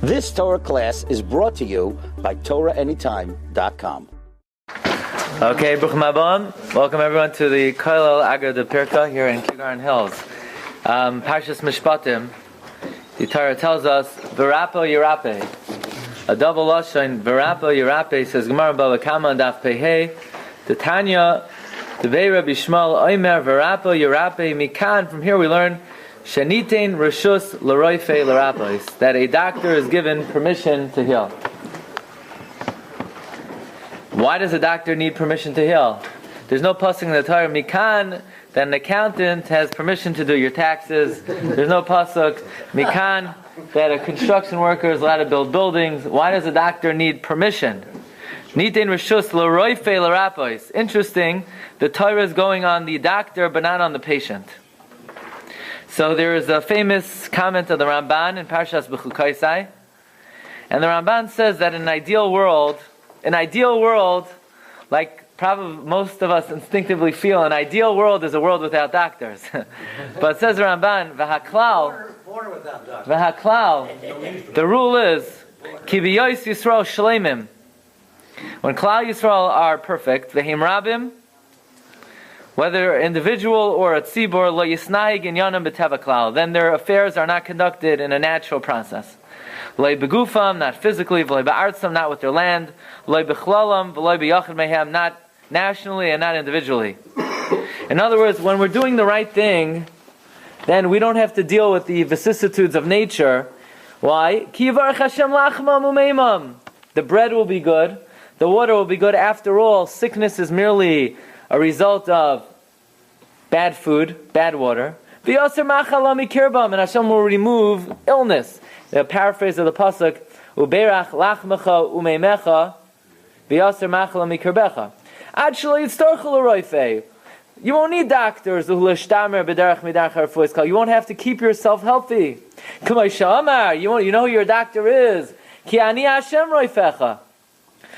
This Torah class is brought to you by TorahAnytime.com. Okay, Bruchim Haba. Welcome everyone to the Kollel Agar de Pirka here in Kigarn Hills. Parshas Mishpatim. The Torah tells us, V'rapo Yirape. A double lashon, V'rapo Yirape, says Gemara Bava Kama and Daf Pehei. The Tanya, the Vei Rabbi Shmuel, Oimer V'rapo Yirape Mikan. From here we learn Shanitein Rishus L'Roife L'Rapos, that a doctor is given permission to heal. Why does a doctor need permission to heal? There's no pasuk in the Torah Mikan that an accountant has permission to do your taxes. There's no pasuk Mikan that a construction worker is allowed to build buildings. Why does a doctor need permission? Nitein Rishus L'Roife L'Rapos. Interesting, the Torah is going on the doctor but not on the patient. So there is a famous comment of the Ramban in Parshas B'chukaisai, and the Ramban says that in an ideal world, like probably most of us instinctively feel, an ideal world is a world without doctors. But it says the Ramban, V'haklal, the rule is, Ki b'yois Yisrael shleimim. When Klal Yisrael are perfect, v'him rabim, whether individual or a tzibor, lo yisnaig inyanam b'teva klal, then their affairs are not conducted in a natural process. Lo begufam, not physically, v'lo ba'artzam, not with their land, lo bechlalam, v'lo b'yachid mehem, not nationally and not individually. In other words, when we're doing the right thing, then we don't have to deal with the vicissitudes of nature. Why? Ki yivarech Hashem lachmam umeimam. The bread will be good, the water will be good. After all, sickness is merely a result of bad food, bad water. V'yoser machalami kirbam, and Hashem will remove illness. The paraphrase of the pasuk: Uberach lachmecha umeimecha, v'yoser machalami kirbecha. Ad shelo yitztorchu l'roifei. You won't need doctors. You won't have to keep yourself healthy. You know who your doctor is. Ki ani Hashem roifecha.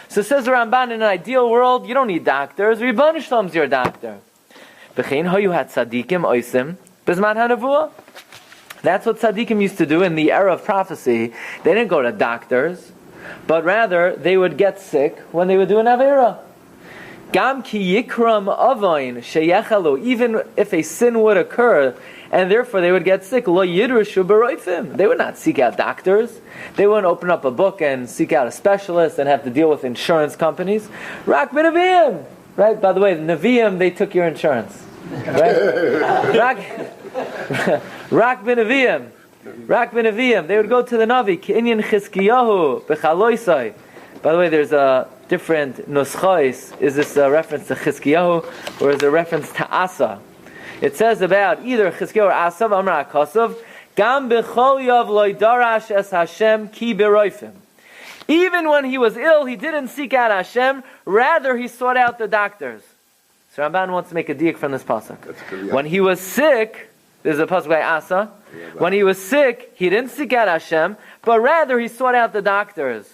So says the Ramban, in an ideal world, you don't need doctors. Rebbeinu Shalom's your doctor. That's what tzaddikim used to do in the era of prophecy. They didn't go to doctors, but rather they would get sick when they would do an avera. Gam ki yikram avoin sheyechalu, even if a sin would occur, and therefore they would get sick. Lo yidrushu b'roifim. They would not seek out doctors. They wouldn't open up a book and seek out a specialist and have to deal with insurance companies. Rak b'neviim. Right? By the way, the Nevi'im, they took your insurance. Right? Rak b'neviim. Rak b'neviim. They would go to the Navi. K'inyan Chizkiyahu b'chaloisai. By the way, there's a different nuschais. Is this a reference to Chizkiyahu or is it a reference to Asa? It says about either Chizkiyahu or Asa, Amar HaKosav, Gam b'chol yav lo darash es Hashem ki b'roifim. Even when he was ill, he didn't seek out Hashem, rather he sought out the doctors. So Ramban wants to make a diak from this pasuk. When he was sick, there's a pasuk by Asa, when he was sick, he didn't seek out Hashem, but rather he sought out the doctors.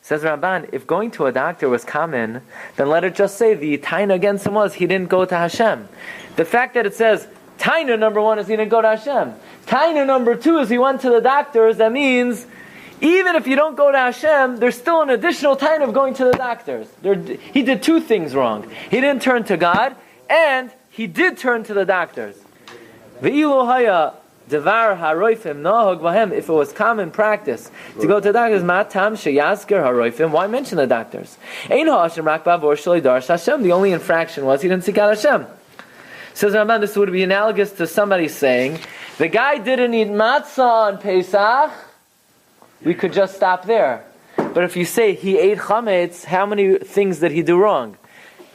Says Ramban, if going to a doctor was common, then let it just say the taina against him was he didn't go to Hashem. The fact that it says taina number one is he didn't go to Hashem. Taina number two is he went to the doctors. That means even if you don't go to Hashem, there's still an additional taina of going to the doctors. He did two things wrong. He didn't turn to God, and he did turn to the doctors. Ve'ilu haya devar haroifim nahog vahem. If it was common practice to go to the doctors, matam sheyasker haroifim. Why mention the doctors? Ein ha'ashem rak ba'avor shelo yidarash Hashem. The only infraction was he didn't seek out Hashem. Says Ramban, this would be analogous to somebody saying, the guy didn't eat matzah on Pesach, we could just stop there. But if you say he ate chametz, how many things did he do wrong?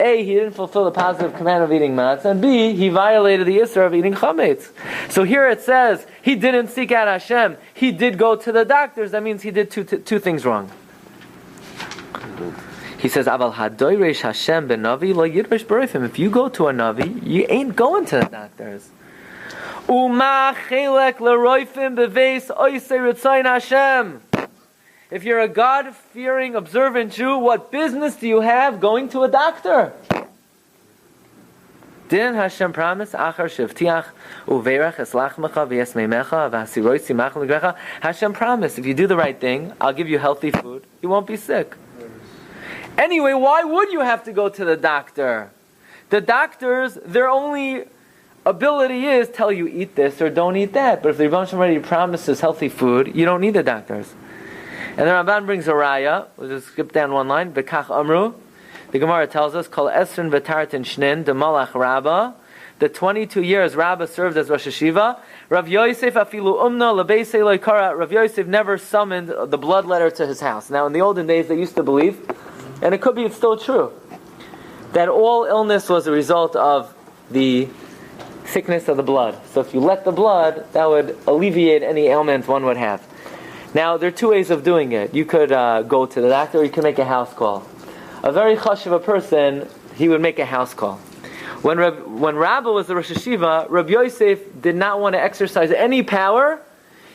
A, he didn't fulfill the positive command of eating matzah, and B, he violated the issur of eating chametz. So here it says, he didn't seek out Hashem, he did go to the doctors, that means he did two things wrong. He says, "Aval hadoyresh Hashem ben Navi lo yidresh b'roifim." If you go to a Navi, you ain't going to the doctors. Uma chelek l'roifim beveis oisei ritzayin Hashem. If you're a God-fearing, observant Jew, what business do you have going to a doctor? Didn't Hashem promise, Achar Shivtiach Uveirach Eslachmecha V'Yesmeimecha V'Hasiroisi Machal Negrecha? Hashem promised, if you do the right thing, I'll give you healthy food. You won't be sick. Anyway, why would you have to go to the doctor? The doctors, their only ability is tell you eat this or don't eat that. But if the Rebbe already promises healthy food, you don't need the doctors. And the Ramban brings a raya. We'll just skip down one line. Bekach Amru. The Gemara tells us, Kol Esrin V'Tartin Shnin de Malach Rabba. The 22 years Rabba served as Rosh Hashiva. Rav Yosef Afilu Umna Lebeisei Lo Kara. Rav Yosef never summoned the blood letter to his house. Now, in the olden days, they used to believe, and it could be it's still true, that all illness was a result of the thickness of the blood. So if you let the blood, that would alleviate any ailments one would have. Now, there are two ways of doing it. You could go to the doctor, or you can make a house call. A very chashuv a person, he would make a house call. When Rabba was the Rosh Hashiva, Rabbi Yosef did not want to exercise any power.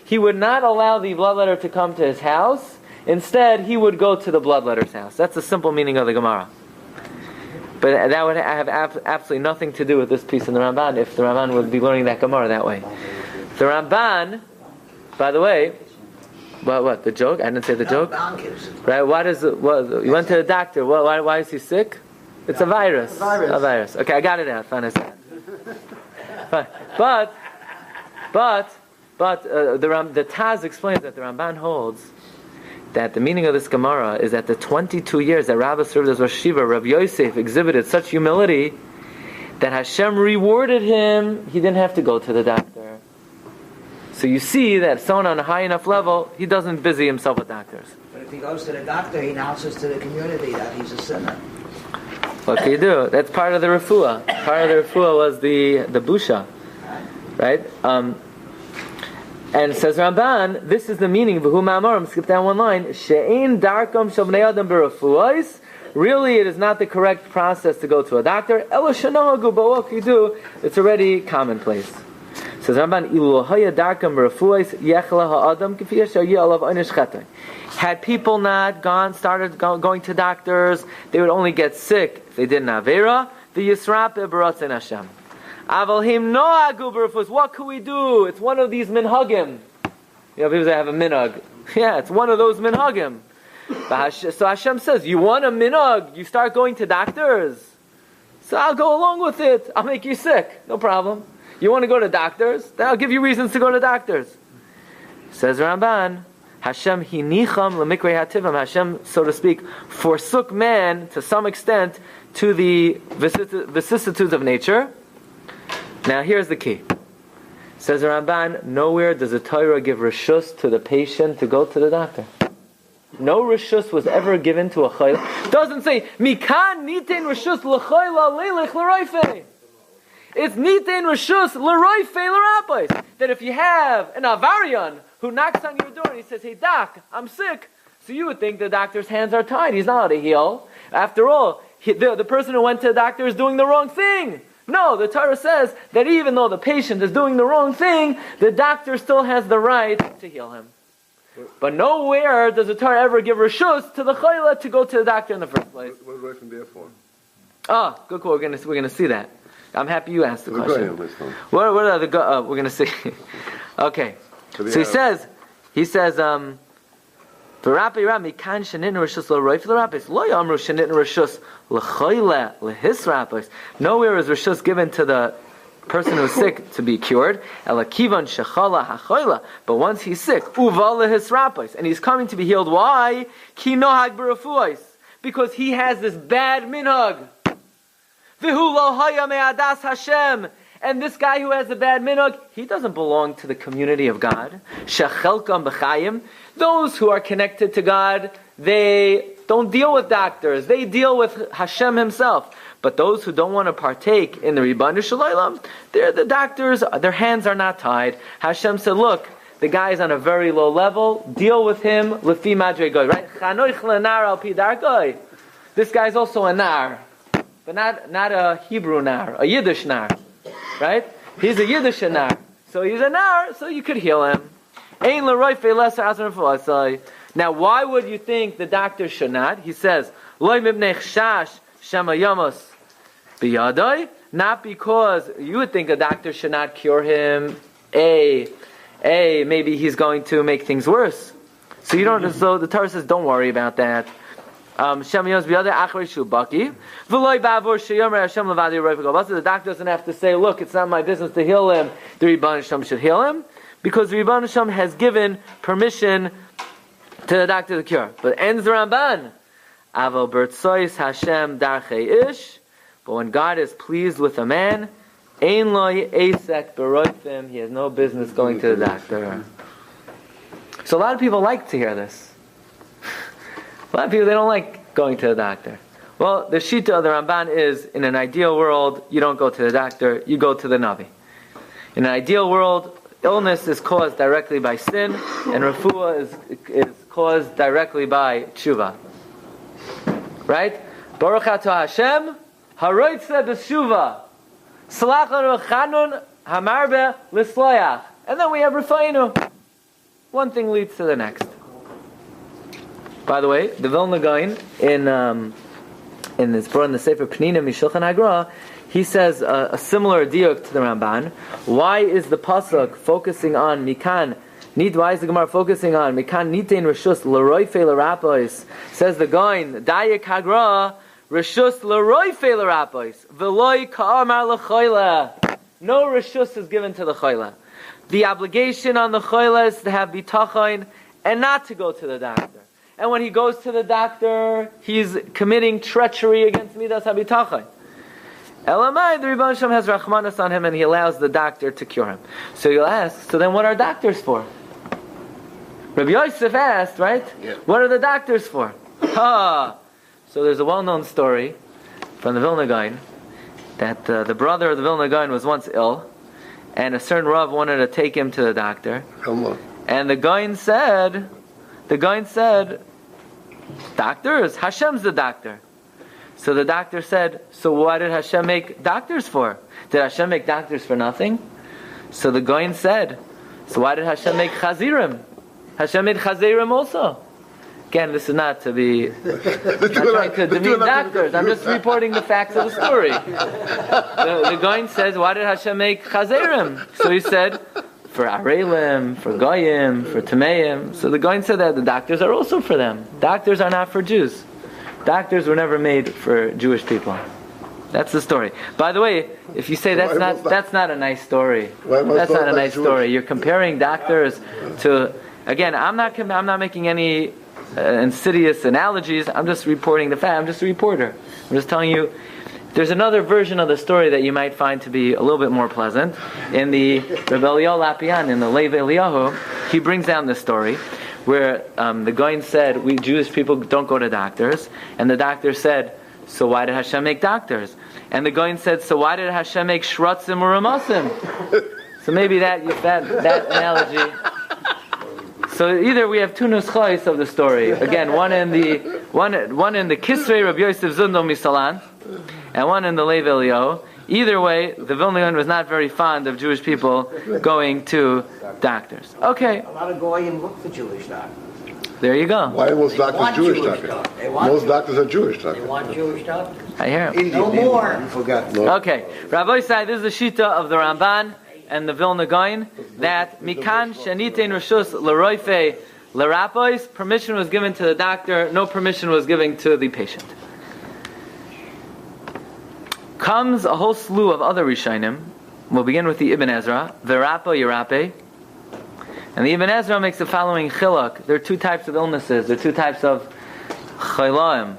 He would not allow the bloodletter to come to his house. Instead, he would go to the bloodletter's house. That's the simple meaning of the Gemara. But that would have absolutely nothing to do with this piece in the Ramban if the Ramban would be learning that Gemara that way. The Ramban, by the way, what the joke? I didn't say the joke. Right? You went to the doctor. Why is he sick? It's a virus. A virus. Okay, I got it out. Fine, I said. Fine. But the Taz explains that the Ramban holds that the meaning of this Gemara is that the 22 years that Rabba served as Rosh Hashiva, Rav Yosef exhibited such humility that Hashem rewarded him. He didn't have to go to the doctor. So you see that someone on a high enough level, he doesn't busy himself with doctors. But if he goes to the doctor, he announces to the community that he's a sinner. What can you do? That's part of the refuah. Part of the refuah was the busha, right? And says Ramban, this is the meaning of V'hu Ma'amarim. Skip down one line. She'ein darkam shel bnei adam b'refuos. Really, it is not the correct process to go to a doctor. Elo shenohagu, but what can you do? It's already commonplace. Says Ramban, ilu haya darkam b'refuos yechla ha'adam k'fi yasher ya'alav einish chetay. Had people not started going to doctors, they would only get sick if they did an avera. The yisrap b'ratzin Hashem. Avalhim noagu b'refuos. What could we do? It's one of these minhagim. You know, people that have a minhag. Yeah, it's one of those minhagim. So Hashem says, you want a minhag? You start going to doctors. So I'll go along with it. I'll make you sick. No problem. You want to go to doctors? Then I'll give you reasons to go to doctors. Says Ramban, Hashem hinicham lemikrei hativim. Hashem, so to speak, forsook man to some extent to the vicissitudes of nature. Now here's the key. Says the Ramban, nowhere does the Torah give reshus to the patient to go to the doctor. No reshus was ever given to a chayla. Doesn't say, Mikan nitein reshus l'chayla leilech l'roifei. It's nitein reshus l'roifei l'rapais. That if you have an avarian who knocks on your door and he says, hey doc, I'm sick. So you would think the doctor's hands are tied. He's not allowed to heal. After all, the person who went to the doctor is doing the wrong thing. No, the Torah says that even though the patient is doing the wrong thing, the doctor still has the right to heal him. But nowhere does the Torah ever give reshus to the chayla to go to the doctor in the first place. What is Rishon there for? Oh, good call. We're going to see that. I'm happy you asked the question. What are the we're going to see. Okay. So he says, V'rapi rami kan shenin reshus l'roif l'rapis lo yamru shenin reshus l'choyle l'his rapis. Nowhere is reshus given to the person who's sick to be cured. Elakivan shechala hachoyle. But once he's sick, uva l'his rapis, and he's coming to be healed. Why? Ki nohag b'refuos. Because he has this bad minhag. V'hu lo haya me'adas Hashem. And this guy who has a bad minhag, he doesn't belong to the community of God. Shechelkam b'chayim. Those who are connected to God, they don't deal with doctors. They deal with Hashem Himself. But those who don't want to partake in the Ribbanu Shalaylam, the doctors, their hands are not tied. Hashem said, look, the guy is on a very low level. Deal with him. Lefi madrei goy, right? Chanoich lenar al pi darkoi. This guy's also a nar, but not a Hebrew nar, a Yiddish nar, right? He's a Yiddish nar, so he's a nar, so you could heal him. Now, why would you think the doctor should not? He says, "Loy mibnei chashash shema yamos biyadai not because you would think a doctor should not cure him. Maybe he's going to make things worse. So you don't. So the Torah says, don't worry about that. The doctor doesn't have to say, look, it's not my business to heal him. The Rebbeinu Shem should heal him, because the Rebbeinu Shem has given permission to the doctor to cure. But ends the Ramban. Aval bertsois Hashem darchei ish. But when God is pleased with a man, ein lo esek beroifim. He has no business going to the doctor. So a lot of people like to hear this. A lot of people, they don't like going to the doctor. Well, the Shita of the Ramban is, in an ideal world, you don't go to the doctor, you go to the Navi. In an ideal world, illness is caused directly by sin, and refuah is caused directly by tshuva. Right? Baruch atah Hashem, haroitze b'shuva, salach lanu chanun, hamarbe l'sloyach. And then we have Rifayinu. One thing leads to the next. By the way, the Vilna Gaon in this brought in the Sefer Pnina Mishulchan Hagra, he says a similar diuk to the Ramban. Why is the pasuk focusing on mikan? Why is the Gemara focusing on mikan nitein reshus l'roife l'rapois? Says the Gaon, Dayek Hagra reshus l'roife l'rapois v'loi ka'amar l'choila. No reshus is given to the choila. The obligation on the choila is to have bitachon and not to go to the doctor. And when he goes to the doctor, he's committing treachery against Midas HaBitachon. Elamai, the Rebbeinu Shem has Rachmanas on him, and he allows the doctor to cure him. So you'll ask, so then what are doctors for? Rabbi Yosef asked, right? Yeah. What are the doctors for? So there's a well-known story from the Vilna Gaon that the brother of the Vilna Gaon was once ill, and a certain Rav wanted to take him to the doctor. And the Gaon said, doctors, Hashem's the doctor. So the doctor said, so why did Hashem make doctors for? Did Hashem make doctors for nothing? So the Gaon said, so why did Hashem make chazirim? Hashem made chazirim also. Again, this is not to be not trying to demean doctors. I'm just reporting the facts of the story. The Gaon says, why did Hashem make chazirim? So he said, for Arelim, for Goyim, for Tameim. So the Gaon said that the doctors are also for them. Doctors are not for Jews. Doctors were never made for Jewish people. That's the story. By the way, if you say that's not a nice story. That's not a nice story. You're comparing doctors to, again, I'm not making any insidious analogies. I'm just reporting the fact. I'm just a reporter. I'm just telling you. There's another version of the story that you might find to be a little bit more pleasant. In the Rebbe Eliyahu Lapian, in the Lev Eliyahu, he brings down this story where the Gaon said, we Jewish people don't go to doctors. And the doctor said, so why did Hashem make doctors? And the Gaon said, so why did Hashem make shratzim or ramasim? So maybe that analogy. So either we have two nuschos of the story. Again, one in the Kisrei Rabbi Yosef Zundo Misalan, and one in the Lev Eliyahu. Either way, the Vilna Gaon was not very fond of Jewish people going to doctors. Okay. A lot of Goyim look for Jewish doctors. There you go. Why are most doctors Jewish doctors? Most doctors are Jewish doctors. They want Jewish doctors. I hear him. No more. You forgot. Okay. Rabbi Sai, this is the Shita of the Ramban and the Vilna Gaon, that Mikan Shanitein Rishus L'Roife L'Rapois, permission was given to the doctor, no permission was given to the patient. Comes a whole slew of other Rishonim. We'll begin with the Ibn Ezra, V'Rapo Yerape. And the Ibn Ezra makes the following chiluk. There are two types of illnesses. There are two types of chaylaim.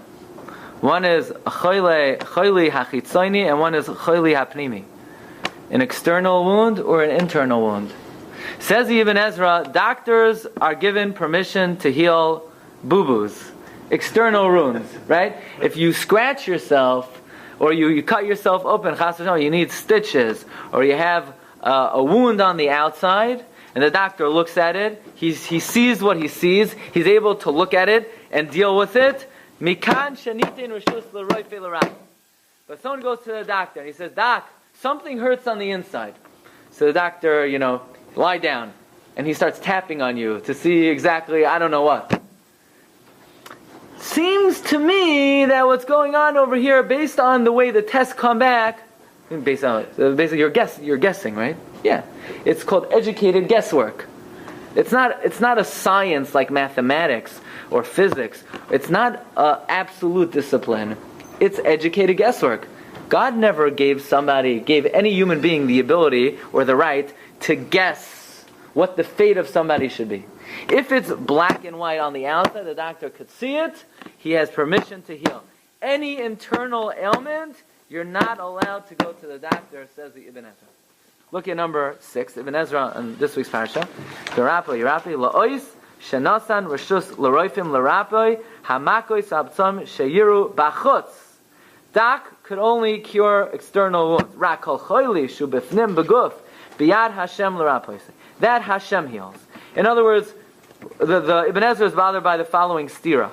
One is chayli hachitzoni, and one is chayli hapnimi. An external wound or an internal wound. Says the Ibn Ezra, doctors are given permission to heal boo-boos, external wounds, right? If you scratch yourself, or you cut yourself open, you need stitches, or you have a wound on the outside, and the doctor looks at it, he sees what he sees, he's able to look at it and deal with it. But someone goes to the doctor and he says, Doc, something hurts on the inside. So the doctor, lie down, and he starts tapping on you to see exactly, I don't know what. Seems to me that what's going on over here, based on the way the tests come back, Based on basically you're guessing, right? Yeah. It's called educated guesswork. It's not a science like mathematics or physics. It's not an absolute discipline. It's educated guesswork. God never gave any human being the ability or the right to guess what the fate of somebody should be. If it's black and white on the outside, the doctor could see it, he has permission to heal. Any internal ailment, you're not allowed to go to the doctor, says the Ibn Ezra. Look at number 6, Ibn Ezra in this week's Parsha. Yirapi, la'ois, shenasan, reshus, l'roifim, l'rapi, hamakois, abtzam, sheyiru, bachutz. Doc could only cure external wounds. Rak kol choili, shu bifnim beguf, biyad Hashem l'rapi. That Hashem heals. In other words, the Ibn Ezra is bothered by the following stira.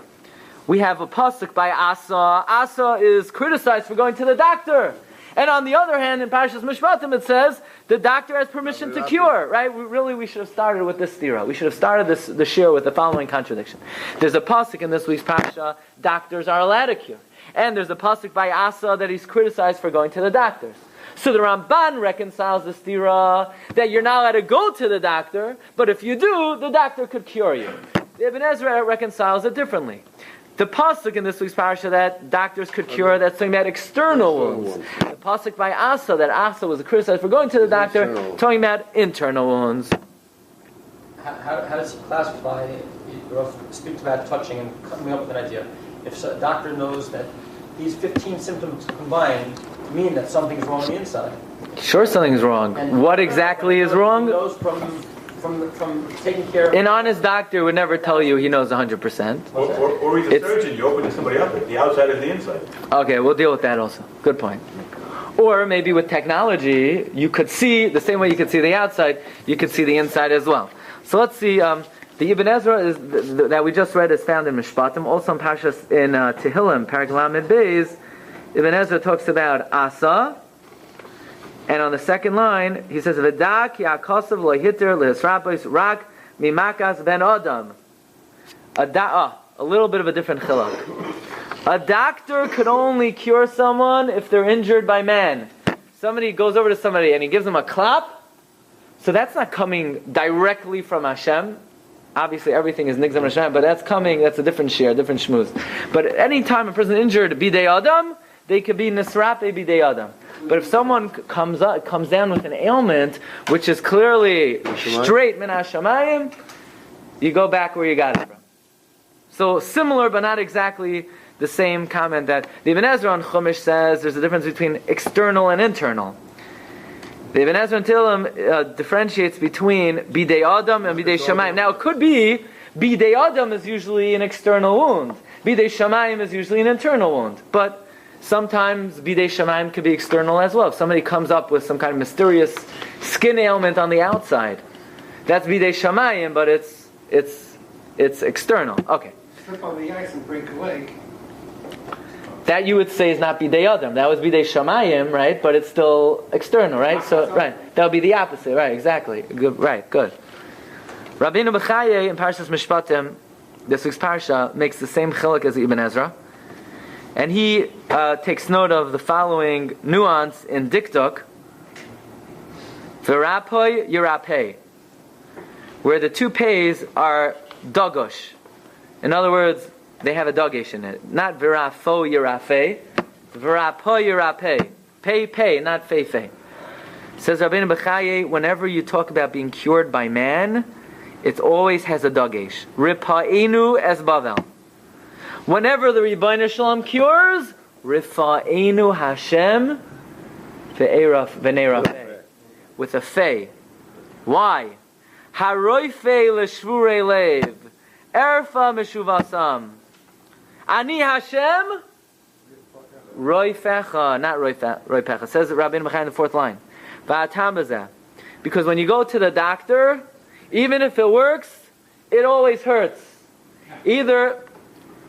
We have a pasuk by Asa. Asa is criticized for going to the doctor. And on the other hand, in Parshas Mishpatim it says, the doctor has permission to cure, right? We should have started with this stira. We should have started the shiur with the following contradiction. There's a pasuk in this week's Parsha, doctors are allowed to cure. And there's a pasuk by Asa that he's criticized for going to the doctors. So the Ramban reconciles the stira that you're not allowed to go to the doctor, but if you do, the doctor could cure you. The Ibn Ezra reconciles it differently. The pasuk in this week's Parsha that doctors could cure, that's talking about external wounds. The pasuk by Asa, that Asa was criticized for going to the doctor, talking about internal wounds. How does he classify, speaks about touching and coming up with an idea? If a doctor knows that these 15 symptoms combined mean that something's wrong on the inside. Sure, something's wrong. And what exactly is wrong? He knows from taking care of... An honest doctor would never tell you he knows 100%. Or he's a surgeon, you open to somebody else, the outside is the inside. Okay, we'll deal with that also. Good point. Or maybe with technology, you could see, the same way you could see the outside, you could see the inside as well. So let's see, the Ibn Ezra that we just read is found in Mishpatim, also in Parshas in Tehillim, Parak Lamed Beis. Ibn Ezra talks about Asa, and on the second line, he says, V'dak ya'akasav lo hiter lehisrapos rak mimakas ben adam. A little bit of a different chilak. A doctor could only cure someone if they're injured by man. Somebody goes over to somebody and he gives them a clap, so that's not coming directly from Hashem. Obviously everything is nigzam Hashem, but that's a different share, different shmooze. But at any time a person injured, bidei adam, they could be nisrape bidei adam. But if someone comes down with an ailment which is clearly straight min hashamayim, you go back where you got it from. So similar, but not exactly the same comment that the Ibn Ezra on Chumash says there's a difference between external and internal. The Ibn Ezra on Tehillim differentiates between bidei adam and bidei shamayim. Now it could be bidei adam is usually an external wound, bidei shamayim is usually an internal wound, but sometimes bidei shamayim could be external as well. If somebody comes up with some kind of mysterious skin ailment on the outside, that's bidei shamayim, but it's external. Okay. Slip on the ice and break a leg. That you would say is not bidei adam. That was bidei shamayim, right? But it's still external, right? So, right, that would be the opposite, right? Exactly. Good, right. Good. Rabbeinu Bechaye in Parshas Mishpatim, this week's Parsha, makes the same chiluk as Ibn Ezra, and he takes note of the following nuance in diktuk: v'rapoy yirapei, where the two pays are dagosh. In other words, they have a dagesh in it. Not virafo yirafei, virapo yirapei. Pei, not fei. Says Rabbeinu Bechaye, whenever you talk about being cured by man, it always has a dagesh. Ripa'enu es bavel. Whenever the Rebbeinu Shalom cures, Rifa'enu Hashem v'nei with a fei. Why? Haroifei l'shvurei lev. Erfa meshuvasam. Ani Hashem roifecha, not roifecha. Says Rabbeinu Bechaye in the fourth line. Va'atam b'zeh. Because when you go to the doctor, even if it works, it always hurts. Either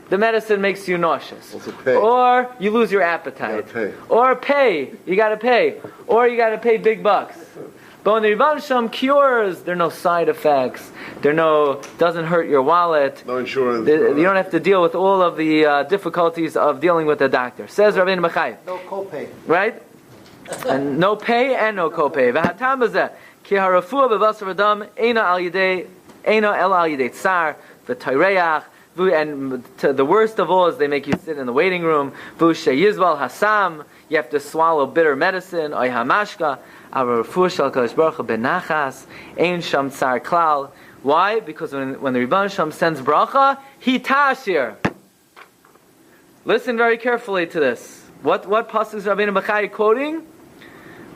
the medicine makes you nauseous, or you lose your appetite, or you gotta pay, or you gotta pay big bucks. But when the Rebbeinu Shalom cures, there are no side effects. Doesn't hurt your wallet. No insurance. You don't have to deal with all of the difficulties of dealing with the doctor. Says Rabbeinu Bechaye. No copay. Right? And no pay and no copay. V'hatam b'zeh, ki harafua b'basar v'dam, eina al yidei, eina el al yidei tsar, v'tayreach, and the worst of all is they make you sit in the waiting room. V'ushe yizval hasam, you have to swallow bitter medicine. Oy hamashka, arafu shel kadosh baruch hu benachas, ein sham tsar klal. Why? Because when the Rebbeinu Shalom sends bracha, he tashir. Listen very carefully to this. What pasuk is Rabbeinu Bachai quoting?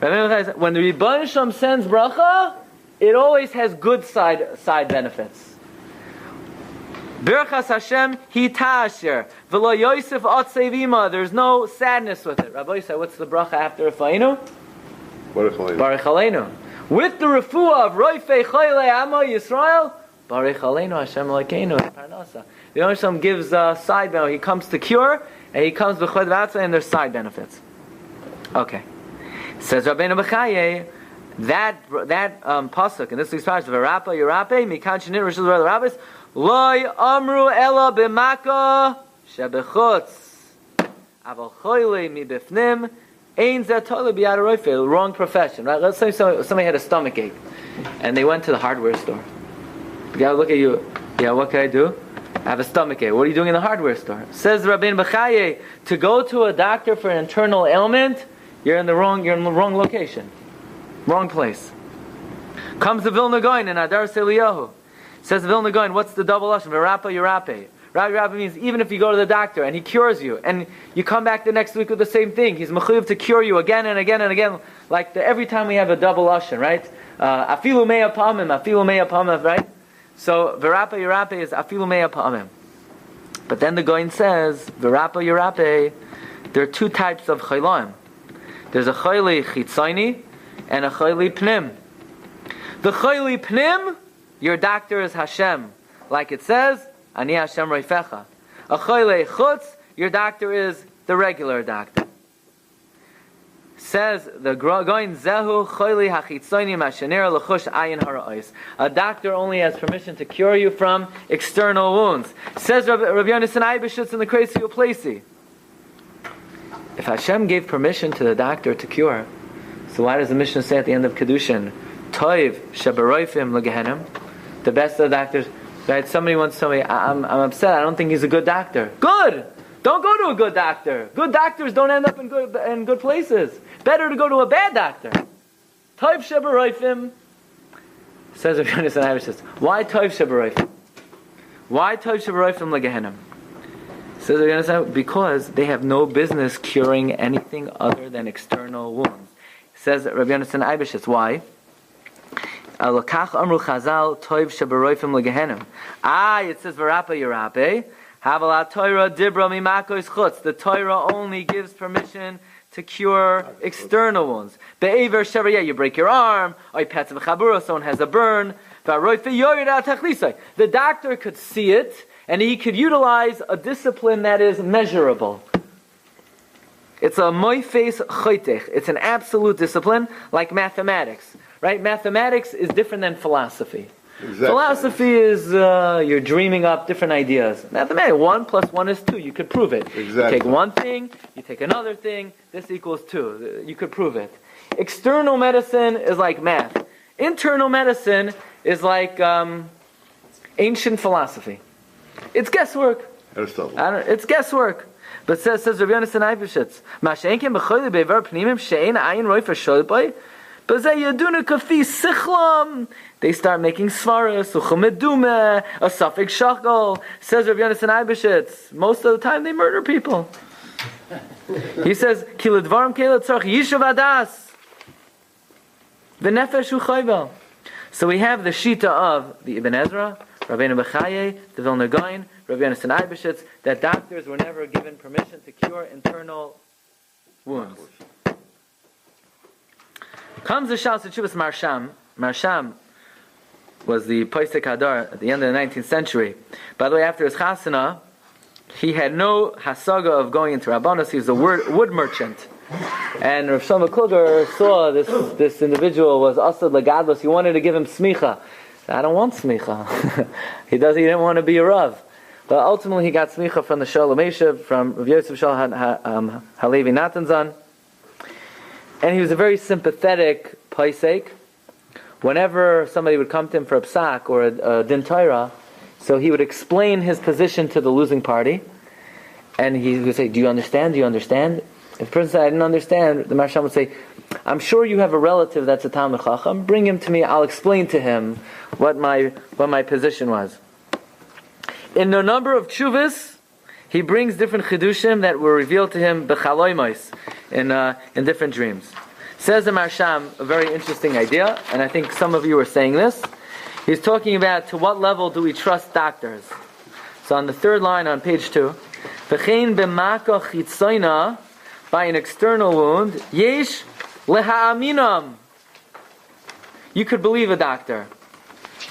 Rabbeinu Bachai says, when the Rebbeinu Shalom sends bracha, it always has good side benefits. Birchas Hashem hi tashir v'lo Yosef otzevima. There's no sadness with it. Rabbi said, what's the bracha after Rafa'inu? Baruch Aleinu. With the refuah of Roifei Choyle Amo Yisrael, Baruch Aleinu Hashem Elokeinu Parnasa. The Rebbeinu Shalom gives side benefit. He comes to cure, and he comes b'chod v'atzah, and there's side benefits. Okay. Says Rabbeinu B'chaye, that pasuk, and this week's Parshas, V'rapa Yirape, Mikan Shenit Rishus V'rel Rabbis, Loi Amru Ela B'maka Shebechutz, Aval Choyle Mi B'fnim, Ein Zeh Toile B'yad Roifei. Wrong profession, right? Let's say somebody had a stomach ache, and they went to the hardware store. You gotta look at you. Yeah, what can I do? I have a stomach ache. What are you doing in the hardware store? Says Rabbeinu B'chaye, to go to a doctor for an internal ailment, you're in the wrong location. Wrong place. Comes the Vilna Gaon in Adar Seliyahu. Says the Vilna Gaon, what's the double lashon? V'rapa Yirape. Rapa Yirape means even if you go to the doctor and he cures you, and you come back the next week with the same thing, he's mechuyev to cure you again and again and again. Like every time we have a double lashon, right? Afilu me'ah pamim, right? So V'rapa Yirape is afilu me'ah pamim. But then the Gaon says, V'rapa Yirape, there are two types of chaylaim. There's a chayli chitzayni and a chayli pnim. The chayli pnim, your doctor is Hashem. Like it says, Ani Hashem Reifecha. A chayli chutz, your doctor is the regular doctor. Says the Gaon Zehu chayli hachitzayni mashenir lechush ayin hara'os. A doctor only has permission to cure you from external wounds. Says Rabbi Yonasan Eibeshitz in the Kreisi Uplesi. If Hashem gave permission to the doctor to cure, so why does the Mishnah say at the end of Kedushin, Toiv sheberoifim legehenim, the best of the doctors? Right? Somebody once told me, I'm upset. I don't think he's a good doctor. Good. Don't go to a good doctor. Good doctors don't end up in good places. Better to go to a bad doctor. Toiv sheberoifim. Says Rabbi Yonasan Eibeshitz. Why Toiv sheberoifim? Why Toiv sheberoifim legehenim? Says because they have no business curing anything other than external wounds. Says Rabbi Yonasan Eibeshitz. Why? Alakach amru chazal toiv sheberoifim legehenim. It says v'rapa yirape. Havalat Torah dibra mimakos chutz. The Torah only gives permission to cure external wounds. Be'ever shever, you break your arm. Oy petz v'chabura, someone has a burn. The doctor could see it, and he could utilize a discipline that is measurable. It's a moifes choitech. It's an absolute discipline, like mathematics. Right? Mathematics is different than philosophy. Exactly. Philosophy is you're dreaming up different ideas. Mathematics, 1 + 1 is 2. You could prove it. Exactly. You take one thing, you take another thing, this equals 2. You could prove it. External medicine is like math. Internal medicine is like ancient philosophy. It's guesswork. It's guesswork. But says Rabbi Yonasan Eibeshitz, Masha'enken b'choyle be'ver pnimim she'ein ayin roi for sholboi, but zeh yaduna kafi sichlam. They start making svaras, uchumedume, a suffix shachol. Says Rabbi Yonasan Eibeshitz, most of the time they murder people. He says, ki ledvarim kei letzarach yishuv adas, v'nefesh uchayvel. So we have the shita of the Ibn Ezra, Rabbeinu B'chaye, the Vilna Gaon, Rabbi Yonasan Eibeshitz, that doctors were never given permission to cure internal wounds. Comes the Shas Chuvas Marsham. Marsham was the Poisek Hadar at the end of the 19th century. By the way, after his chasana, he had no hasaga of going into Rabbanos. He was a wood merchant. And Rav Shlomo Kluger saw this individual was Asad Lagadlos. He wanted to give him smicha. I don't want smicha. He didn't want to be a Rav. But ultimately he got smicha from the Shalom Eshev, from Rav Yosef Shal Halevi Natanzan. And he was a very sympathetic paisek. Whenever somebody would come to him for a psak or a din Torah, so he would explain his position to the losing party, and he would say, "Do you understand? Do you understand?" If the person said, "I didn't understand," the Marshal would say, "I'm sure you have a relative that's a Talmid Chacham. Bring him to me. I'll explain to him what my position was." In a number of tshuvas, he brings different chidushim that were revealed to him b'chaloimos, in different dreams. Says the Marsham a very interesting idea, and I think some of you are saying this. He's talking about to what level do we trust doctors. So on the third line on page 2, v'chein b'maka chitzoina, by an external wound, yesh leha'aminam. You could believe a doctor.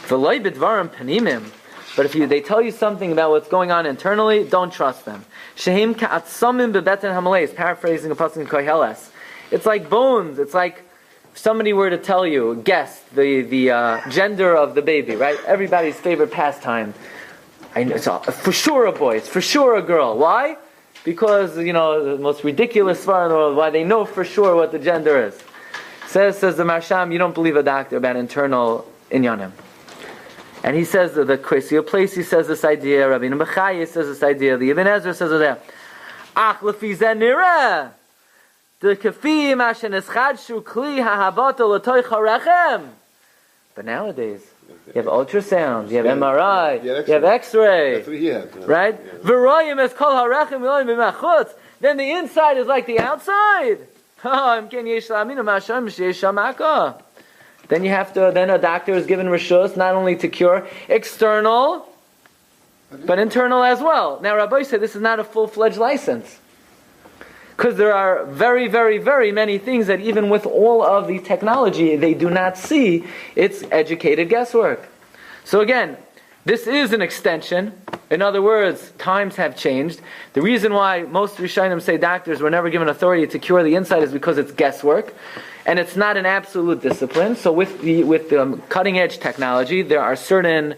V'loi b'dvarim panimim. But if they tell you something about what's going on internally, don't trust them. Shehim ka'atzamim bebeten hamalei, paraphrasing a pasuk in Koheles. It's like bones. It's like if somebody were to tell you, guess the gender of the baby, right? Everybody's favorite pastime. It's for sure a boy. It's for sure a girl. Why? Because, the most ridiculous svar in the world, why they know for sure what the gender is. Says the Marsham, you don't believe a doctor about internal inyanim. And he says the Kwesio Place, he says this idea, Rabbi Bachai says this idea, the Ibn Ezra says that. Ach lefi zeh nireh, the kafi mashen eschadshu kli ha'habato l'toich harechem. But nowadays, you have ultrasound, you have MRI, you have X-ray, that's what he had, right? V'royim es kol harechem v'loyim b'machutz. Then the inside is like the outside. Then you have to. Then a doctor is given reshus not only to cure external, but internal as well. Now, Rabbi said this is not a full-fledged license, because there are very, very, very many things that even with all of the technology, they do not see. It's educated guesswork. So again, this is an extension. In other words, times have changed. The reason why most Rishonim say doctors were never given authority to cure the inside is because it's guesswork, and it's not an absolute discipline. So with the cutting edge technology, there are certain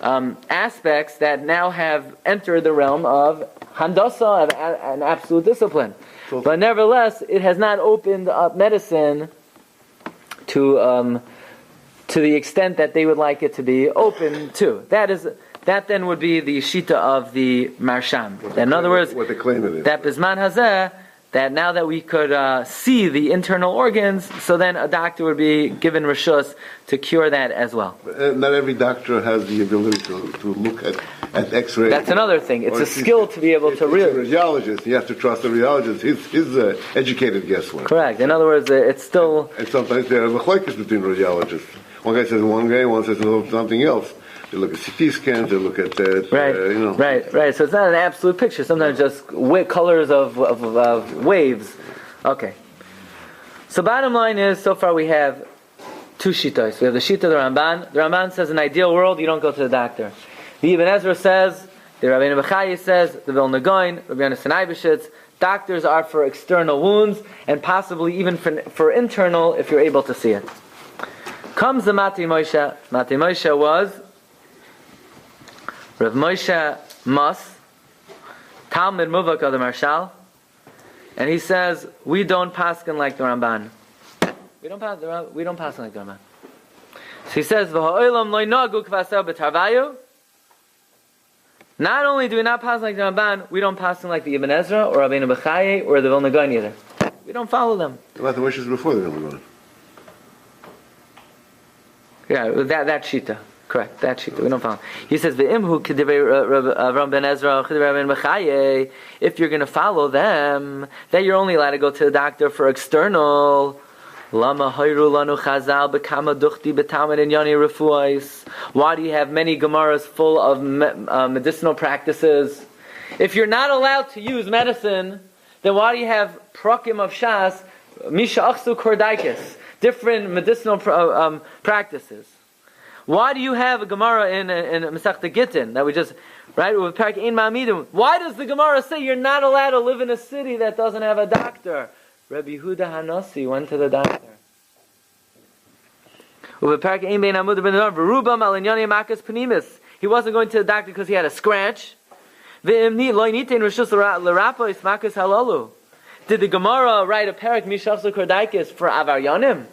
aspects that now have entered the realm of handasa, of an absolute discipline. But nevertheless, it has not opened up medicine to the extent that they would like it to be open to. That then would be the shita of the Marsham. In other words, what the claim it is. That bisman hazeh, that now that we could see the internal organs, so then a doctor would be given reshus to cure that as well. Not every doctor has the ability to look at X-ray. That's another thing. It's a skill to be able to really. It's a radiologist. You have to trust the radiologist. His educated guesswork. Correct. In other words, it's still. And sometimes there are machlokes between radiologists. One guy says one way, one says something else. They look at CT scans, they look at Right. So it's not an absolute picture. Sometimes just colors of waves. Okay. So bottom line is, so far we have two shittos. We have the shita of the Ramban. The Ramban says, in an ideal world, you don't go to the doctor. The Ibn Ezra says, the Rabbi Bachai says, the Vilna Gaon, Rabbi Yonasan Eibeshitz, doctors are for external wounds, and possibly even for internal, if you're able to see it. Comes the Mati Moshe. Mati Moshe was Rav Moshe Mas, Talmid Muvak of the Marshal, and he says, we don't paskin like the Ramban. We don't paskin like the Ramban. So he says, V'ha'olam lo nagu k'vaser b'tarvayu. Not only do we not paskin like the Ramban, we don't paskin like the Ibn Ezra or Rabbeinu Bachai or the Vilna Gaon either. We don't follow them. About the wishes before the Vilna Gaon. Yeah, that shita. Correct, that shita. We don't follow. He says, "Ve'imhu k'divrei Ram ben Ezra, k'divrei ben Bechaye." If you're going to follow them, then you're only allowed to go to the doctor for external. Lama hayru lanu chazal bekama duchti betamed inyani refuais. Why do you have many gemaras full of medicinal practices? If you're not allowed to use medicine, then why do you have prakim of shas misha achsu kordaikis? Different medicinal practices. Why do you have a Gemara in Masechta Gittin that we just right with Parak Ein Ma'amidim? Why does the Gemara say you're not allowed to live in a city that doesn't have a doctor? Rabbi Yehuda Hanasi went to the doctor. With Parak Ein Bein Amud Ben Nar V'Rubam Al Inyani Makas Panimis. He wasn't going to the doctor because he had a scratch. V'Imni Lo Nitin Rishus L'Rapa Is Makas Halalu. Did the Gemara write a parak Mishachsu Kordaikis for Avaryanim?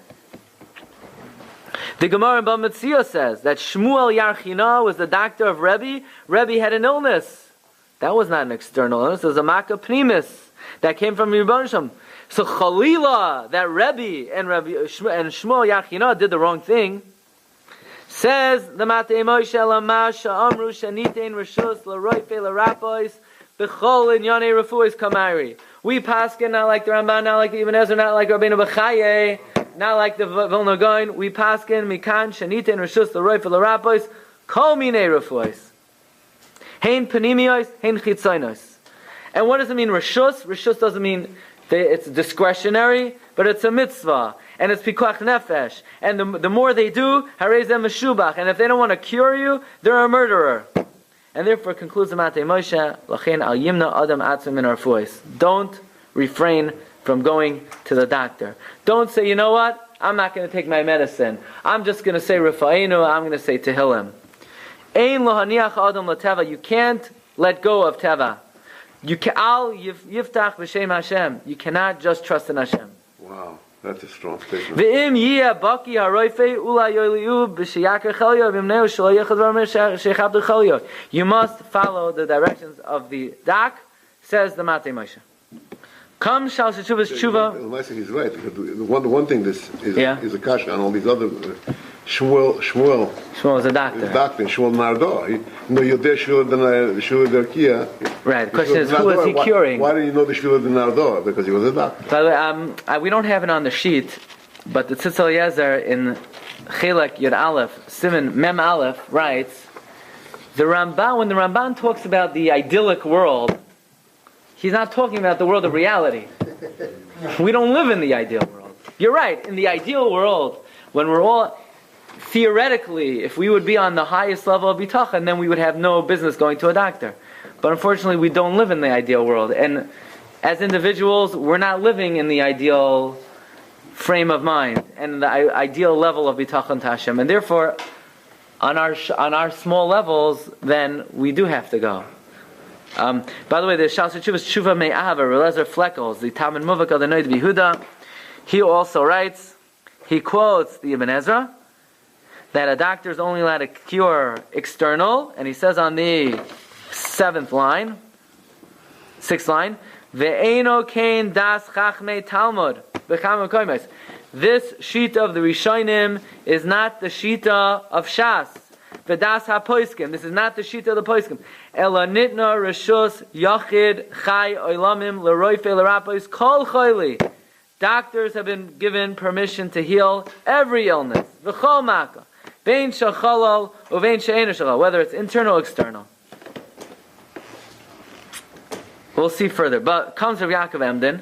The Gemara in Bava Metzia says that Shmuel Yarchina was the doctor of Rebbe. Rebbe had an illness. That was not an external illness. It was a Makkah Pnimis that came from Rebbeinu Shem. So Chalila, that Rebbe and Shmuel Yarchina did the wrong thing. Says the Matei Moshe Lamash Amru Shanitein Rishus LaRoife LaRapois B'chol Inyane Refuis Kamari. We paskin not like the Ramban, not like Ibn Ezra, not like Rabbeinu Bechaye, not like the Vilna Gaon. We paskin Mikan Shanitein Rishus LaRoife LaRapois Kol Minei Refuis. Hein Panimios, Hein Chitzainos. And what does it mean Rishus? Rishus doesn't mean it's discretionary, but it's a mitzvah. And it's pikuach nefesh. And the more they do, harei zeh meshubach. And if they don't want to cure you, they're a murderer. And therefore, concludes the Matei Moshe, lachein al yimna adam atzim min arfuos. Don't refrain from going to the doctor. Don't say, you know what? I'm not going to take my medicine. I'm just going to say Rafa'inu, I'm going to say Tehillim. Ein lo haniach adam lateva. You can't let go of teva. You yiftach b'shem Hashem. You cannot just trust in Hashem. Wow. That's a strong statement. You must follow the directions of the doc, says the Matei Moshe. Come shal sheshuvas tshuva. He's right. The one thing this is a kasha on all these other Shmuel is a doctor. Shmuel Nardo. You're there Shmuel Derkia. Right. The question is, who is he curing? Why do you know the Shmuel Nardo? Because he was a doctor. By the way, we don't have it on the sheet, but the Tzitz Eliezer in Chelek Yud Aleph, Simon Mem Aleph writes, when the Ramban talks about the idyllic world, he's not talking about the world of reality. We don't live in the ideal world. You're right. In the ideal world, when we're all theoretically, if we would be on the highest level of bitachon, then we would have no business going to a doctor. But unfortunately, we don't live in the ideal world. And as individuals, we're not living in the ideal frame of mind and the ideal level of bitachon to Hashem. And therefore, on our small levels, then we do have to go. By the way, the Shal Shuvas Tshuva Me'ahava, Relezer Fleckles, the Talmud Muvak of the Noid Yehuda, he also writes, he quotes the Ibn Ezra, that a doctor is only allowed to cure external, and he says on the 6th line, Ve'eno kein das chachmei Talmud, b'cham koimes. This shita of the Rishonim is not the shita of Shas. V'das ha-poiskim. This is not the shita of the poiskim. Ela nitna reshus yachid chai oilamim l'roife l'rapos kol choyli. Doctors have been given permission to heal every illness. V'chol maka. Vein shachalal uvein she'ena shalal. Whether it's internal or external. We'll see further. But comes Rav Yaakov Emden.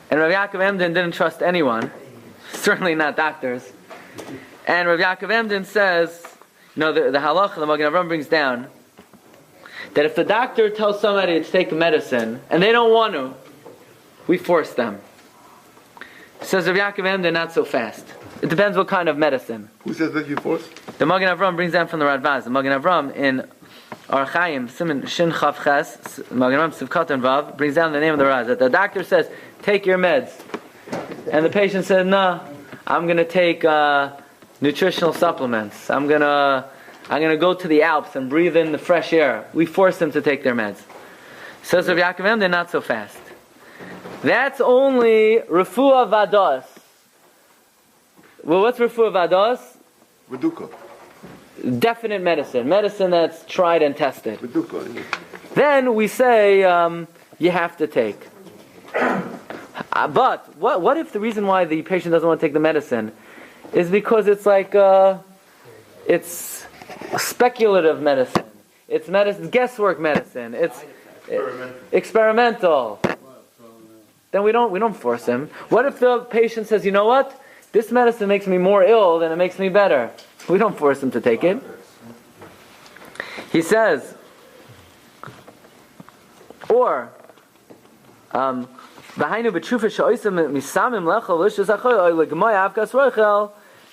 And Rav Yaakov Emden didn't trust anyone. Certainly not doctors. And Rav Yaakov Emden says, the halach, the Magen Avraham brings down, that if the doctor tells somebody to take medicine, and they don't want to, we force them. Says Rav Yaakov Emden, not so fast. It depends what kind of medicine. Who says that you force? The Magen Avraham brings down from the Radbaz. The Magen Avraham in Archaim, Siman Shin Chav Ches, Magen Avraham Sivkat and Vav, brings down the name of the Raz. That the doctor says, take your meds. And the patient says, no, I'm going to take nutritional supplements. I'm gonna go to the Alps and breathe in the fresh air. We force them to take their meds. Says Rav Yaakov Em, they're not so fast. That's only refuah vados. Well, what's refuah vados? Reduko. Definite medicine that's tried and tested. Reduko. Yeah. Then we say you have to take. But what if the reason why the patient doesn't want to take the medicine is because it's like it's speculative medicine. It's medicine, guesswork medicine. It's experimental. Then we don't force him. What if the patient says, you know what? This medicine makes me more ill than it makes me better. We don't force him to take it. He says, or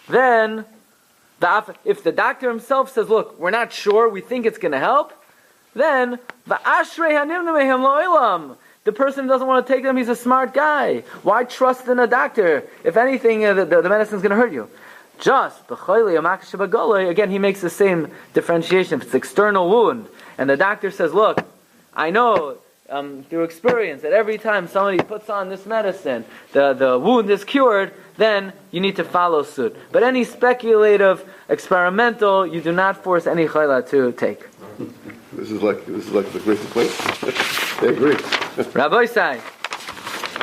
then, if the doctor himself says, look, we're the The person who doesn't want to take them, he's a smart guy. Why trust in a doctor? If anything, the medicine's going to hurt you. Just, again, he makes the same differentiation. If it's external wound, and the doctor says, look, I know through experience that every time somebody puts on this medicine, the wound is cured, then you need to follow suit. But any speculative, experimental, you do not force any chayla to take. This is like the great place. They agree. Rabbi Sai,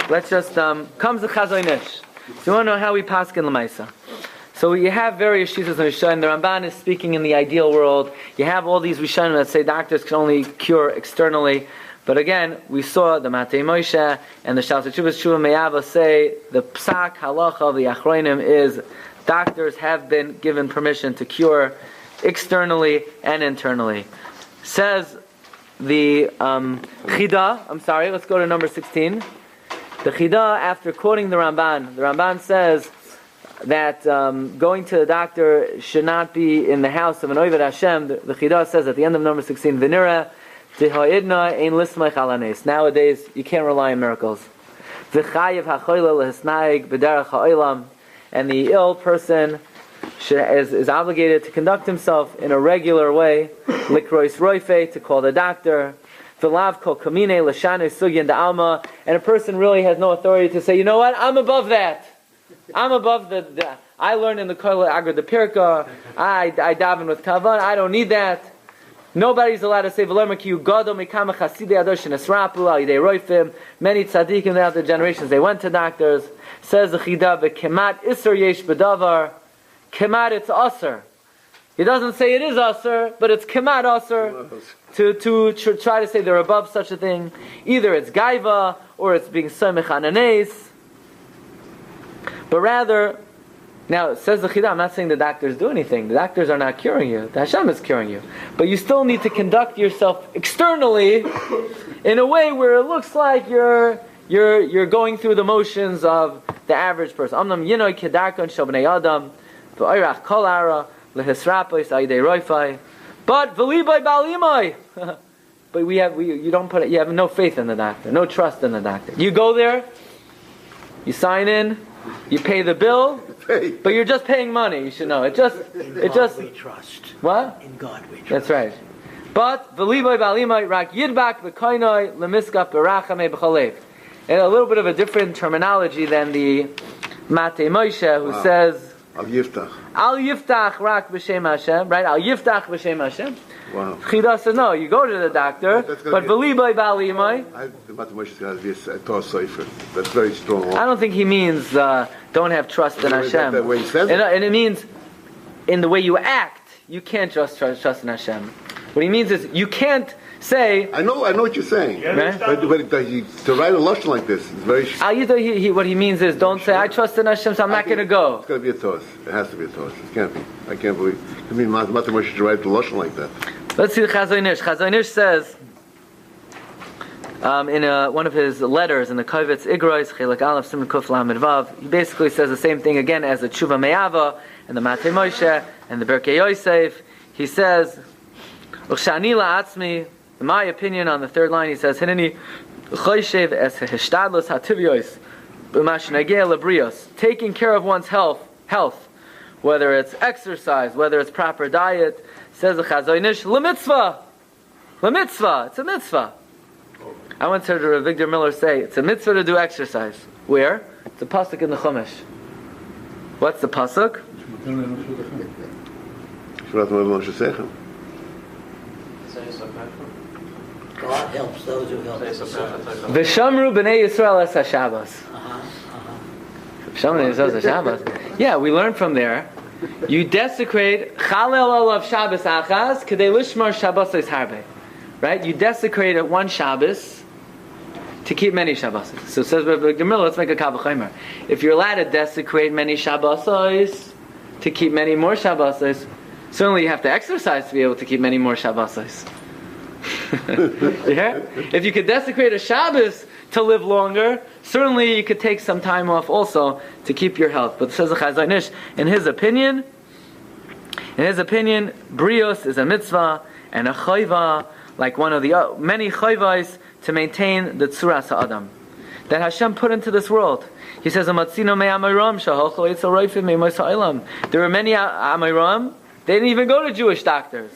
let's just comes the Chazon Ish. So you want to know how we paskin l'maisa. So you have various shitas of Rishonim. The Ramban is speaking in the ideal world. You have all these Rishonim that say doctors can only cure externally. But again, we saw the Matei Moshe and the Shalta Chuvas Shuvah Me'ava say the psak halacha of the Achronim is doctors have been given permission to cure externally and internally. Says the Chida, let's go to number 16. The Chida, after quoting the Ramban says that going to the doctor should not be in the house of an Oved Hashem. The Chida says at the end of number 16, V'nira Tihoidna ein lismach ala nes. Nowadays, you can't rely on miracles. V'chayev hachoyle lehisnaig b'derech ha'olam. And the ill person is obligated to conduct himself in a regular way. Likrois roife, to call the doctor. V'lav kol kamine l'shanu sugyan da'alma. And a person really has no authority to say, you know what, I'm above that. I'm above the I learned in the Koil Agra de Pirka. I daven with Kavan. I don't need that. Nobody's allowed to say many tzaddikim throughout the generations, they went to doctors. Says the Chida, kemat isur yesh bedavar. Kemat, it's asur. He doesn't say it is asur, but it's kemat asur. To try to say they're above such a thing. Either it's gaiva, or it's being samech ananes. But rather, now, it says the Chida, I'm not saying the doctors do anything. The doctors are not curing you. The Hashem is curing you. But you still need to conduct yourself externally in a way where it looks like you're going through the motions of the average person. Amnam yinoi kedarkon shel bnei adam v'oirach kol ara lehisrapos ayidei roifai. But v'libai balimai. But you have no faith in the doctor, no trust in the doctor. You go there, you sign in, you pay the bill, but you're just paying money. You should know. In God we trust. What? In God we trust. That's right. But v'liboy b'alimay rak yidbak v'koinoi lemiskap b'rachamei b'chalev. And a little bit of a different terminology than the Matei Moshe, who says Al Yiftach. Al Yiftach rak b'shem Hashem. Right? Al Yiftach b'shem Hashem. Wow. Chida says no. You go to the doctor, but v'liboy b'alimay. The Matei Moshe has to be a Torah Sefer. That's very strong. I don't think he means don't have trust in Hashem. That way he says it. And it means in the way you act, you can't trust in Hashem. What he means is you can't say. I know what you're saying. Yeah, right? But to write a lashon like this is very. What he means is don't say I trust in Hashem, so I'm not going to go. It's got to be a toss. It has to be a toss. It can't be. I can't believe. I mean, Matei Moshe should write the lashon like that. Let's see the Chazon Ish. Chazon Ish says in one of his letters in the Kovitz Igrois Chelak Aleph Siman Kuf Lamed Vav, he basically says the same thing again as the Tshuva Me'ava and the Matei Moshe and the Berkei Yosef. He says, "Uchshani la'atzmi." In my opinion, on the third line, he says, "Hineni choyshev es hishtadlos hativyos b'mashnagei lebrios." Taking care of one's health, whether it's exercise, whether it's proper diet. Says the Chazon Ish, lemitzvah. It's a mitzvah. I once heard Rabbi Victor Miller say, it's a mitzvah to do exercise. Where? It's a pasuk in the Chumash. What's the pasuk? God helps those who help themselves. V'shamru b'nei Yisrael es ha-Shabbos. V'shamru b'nei Yisrael es ha-Shabbos. Yeah, we learned from there. You desecrate Chalel olav Shabbos achas k'dei lishmar Shabbos es harbe. Right? You desecrate it one Shabbos to keep many Shabbos. So it says Rabbi Gemara, let's make a Kavachimer. If you're allowed to desecrate many Shabbos to keep many more Shabbos, certainly you have to exercise to be able to keep many more Shabbos. Yeah? If you could desecrate a Shabbos to live longer, certainly you could take some time off also to keep your health. But it says the Chazon Ish, in his opinion, brios is a mitzvah and a chayva, like one of the many chayvahs to maintain the tzuras ha'adam that Hashem put into this world. He says, there were many Amiram, they didn't even go to Jewish doctors.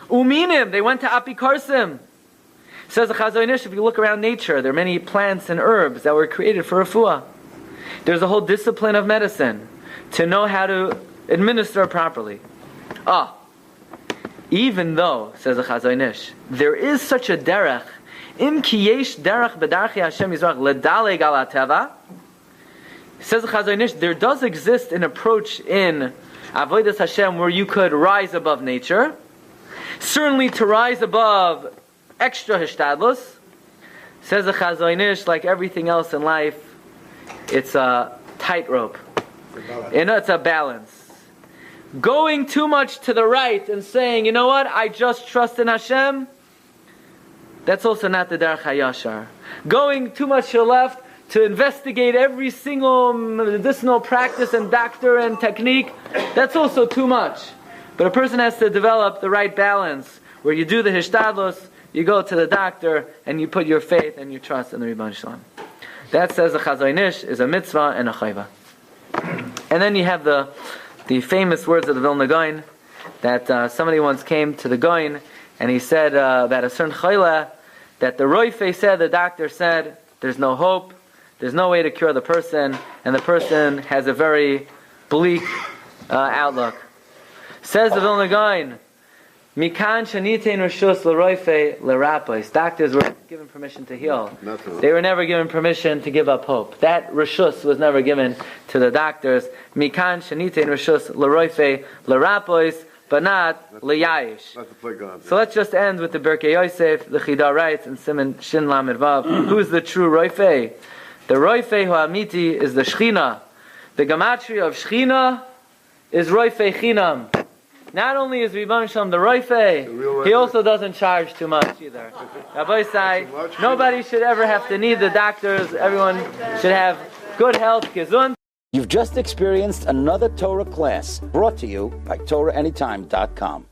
Uminim, they went to Apikarsim. Says the Chazon Ish, if you look around nature, there are many plants and herbs that were created for refuah. There's a whole discipline of medicine to know how to administer properly. Even though, says the Chazon Ish, there is such a derech, im ki yesh derech b'darchi Hashem Yisrach ledaleg ala teva, says the Chazon Ish, there does exist an approach in Avodas Hashem where you could rise above nature, certainly to rise above extra hishtadlus. Says the Chazon Ish, like everything else in life, it's a tightrope. It's a balance. Going too much to the right and saying, you know what, I just trust in Hashem, that's also not the Derech HaYashar. Going too much to the left to investigate every single medicinal practice and doctor and technique, that's also too much. But a person has to develop the right balance, where you do the hishtadlus, you go to the doctor, and you put your faith and your trust in the Rebbeinu Shalom. That, says the Chazon Ish, is a mitzvah and a chayva. And then you have the famous words of the Vilna Gaon, that somebody once came to the Gaon, and he said about a certain chayla, that the roife said, the doctor said, there's no hope, there's no way to cure the person, and the person has a very bleak outlook. Says the Vilna Gaon, Mikan shanitein reshus l'roife l'rapos. Doctors were given permission to heal. They were never given permission to give up hope. That reshus was never given to the doctors. Mikan shanitein reshus l'roife l'rapos, but not l'yayish. So let's just end with the Berkei Yosef. The Chida writes in Siman Shin Lamed Vav, who's the true roife? The roife hu amiti is the Shechina. The gematria of Shechina is roife chinam. Not only is Rebbeinu Shalom the roife, he also doesn't charge too much either. Rabbi say, nobody should ever have to need the doctors. Everyone should have good health, gesund. You've just experienced another Torah class brought to you by TorahAnytime.com.